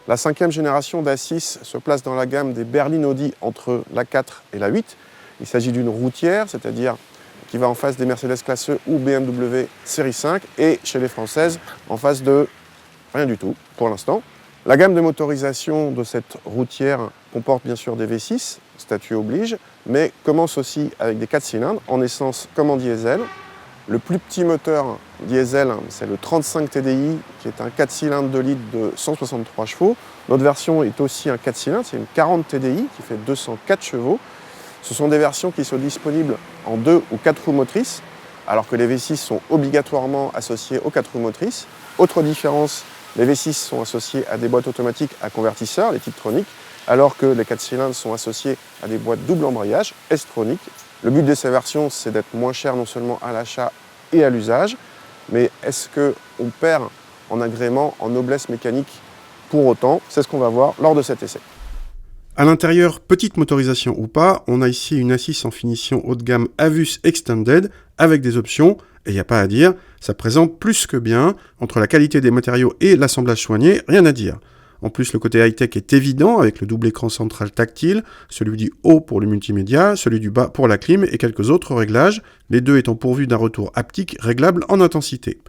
La 5e génération d'A6 se place dans la gamme des berlines Audi entre la 4 et la 8. Il s'agit d'une routière, c'est-à-dire qui va en face des Mercedes classe E ou BMW série 5, et chez les Françaises, en face de rien du tout pour l'instant. La gamme de motorisation de cette routière comporte bien sûr des V6, statut oblige, mais commence aussi avec des 4 cylindres, en essence comme en diesel. Le plus petit moteur diesel, c'est le 35 TDI, qui est un 4 cylindres 2 litres de 163 chevaux. Notre version est aussi un 4 cylindres, c'est une 40 TDI qui fait 204 chevaux. Ce sont des versions qui sont disponibles en 2 ou 4 roues motrices, alors que les V6 sont obligatoirement associés aux 4 roues motrices. Autre différence, les V6 sont associés à des boîtes automatiques à convertisseurs, les Tiptronic, alors que les 4 cylindres sont associés à des boîtes double embrayage, S-Tronic. Le but de ces versions, c'est d'être moins cher non seulement à l'achat et à l'usage, mais est-ce qu'on perd en agrément, en noblesse mécanique pour autant? C'est ce qu'on va voir lors de cet essai. À l'intérieur, petite motorisation ou pas, on a ici une A6 en finition haut de gamme Avus Extended avec des options, et il n'y a pas à dire, ça présente plus que bien, entre la qualité des matériaux et l'assemblage soigné, rien à dire. En plus, le côté high-tech est évident avec le double écran central tactile, celui du haut pour le multimédia, celui du bas pour la clim et quelques autres réglages, les deux étant pourvus d'un retour haptique réglable en intensité.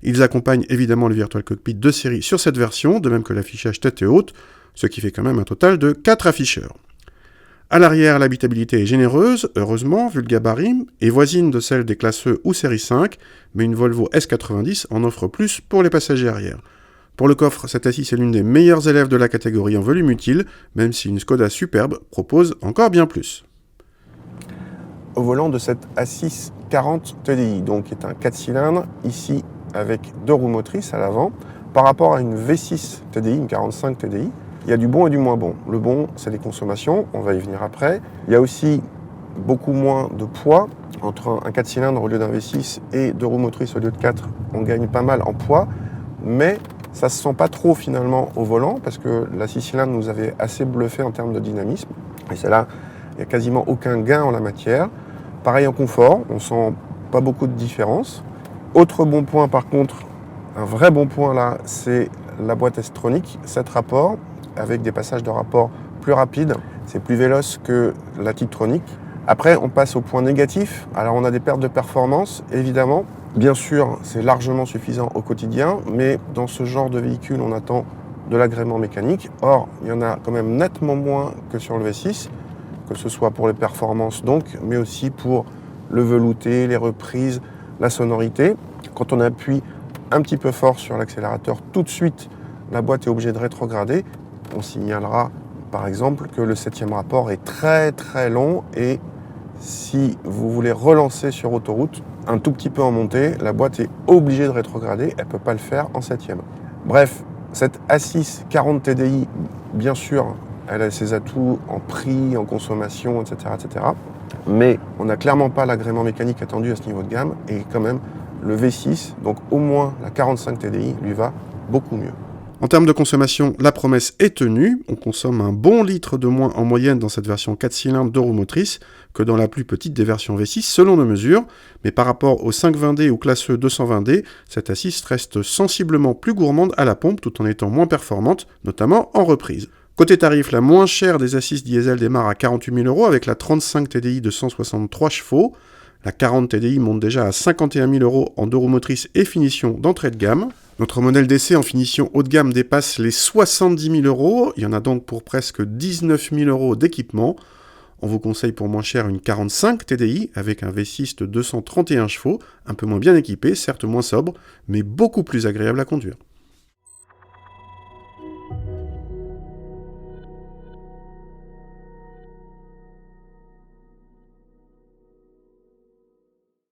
Ils accompagnent évidemment le Virtual Cockpit de série sur cette version, de même que l'affichage tête haute, ce qui fait quand même un total de 4 afficheurs. À l'arrière, l'habitabilité est généreuse, heureusement, vu le gabarit, et voisine de celle des classes E ou série 5, mais une Volvo S90 en offre plus pour les passagers arrière. Pour le coffre, cette A6 est l'une des meilleures élèves de la catégorie en volume utile, même si une Skoda superbe propose encore bien plus. Au volant de cette A6 40 TDI, donc qui est un 4 cylindres, ici avec 2 roues motrices à l'avant, par rapport à une V6 TDI, une 45 TDI, il y a du bon et du moins bon. Le bon, c'est les consommations, on va y venir après. Il y a aussi beaucoup moins de poids. Entre un 4 cylindres au lieu d'un V6 et 2 roues motrices au lieu de 4, on gagne pas mal en poids, mais ça ne se sent pas trop finalement au volant, parce que la 6 cylindres nous avait assez bluffé en termes de dynamisme. Et c'est là, il n'y a quasiment aucun gain en la matière. Pareil en confort, on sent pas beaucoup de différence. Autre bon point par contre, un vrai bon point là, c'est la boîte S-Tronic, 7 rapports, avec des passages de rapport plus rapides. C'est plus véloce que la Tiptronic. Après, on passe au point négatif. Alors, on a des pertes de performance, évidemment. Bien sûr, c'est largement suffisant au quotidien, mais dans ce genre de véhicule, on attend de l'agrément mécanique. Or, il y en a quand même nettement moins que sur le V6, que ce soit pour les performances donc, mais aussi pour le velouté, les reprises, la sonorité. Quand on appuie un petit peu fort sur l'accélérateur, tout de suite, la boîte est obligée de rétrograder. On signalera par exemple que le 7e rapport est très très long, et si vous voulez relancer sur autoroute un tout petit peu en montée, la boîte est obligée de rétrograder, elle ne peut pas le faire en 7e. Bref, cette A6 40 TDI, bien sûr, elle a ses atouts en prix, en consommation, etc. etc. mais on n'a clairement pas l'agrément mécanique attendu à ce niveau de gamme, et quand même le V6, donc au moins la 45 TDI, lui va beaucoup mieux. En termes de consommation, la promesse est tenue. On consomme un bon litre de moins en moyenne dans cette version 4 cylindres 2 roues motrices que dans la plus petite des versions V6 selon nos mesures. Mais par rapport au 520D ou classe E 220D, cette A6 reste sensiblement plus gourmande à la pompe tout en étant moins performante, notamment en reprise. Côté tarif, la moins chère des A6 diesel démarre à 48 000 € avec la 35 TDI de 163 chevaux. La 40 TDI monte déjà à 51 000 € en 2 roues motrices et finition d'entrée de gamme. Notre modèle d'essai en finition haut de gamme dépasse les 70 000 €. Il y en a donc pour presque 19 000 € d'équipement. On vous conseille pour moins cher une 45 TDI avec un V6 de 231 chevaux, un peu moins bien équipé, certes moins sobre, mais beaucoup plus agréable à conduire.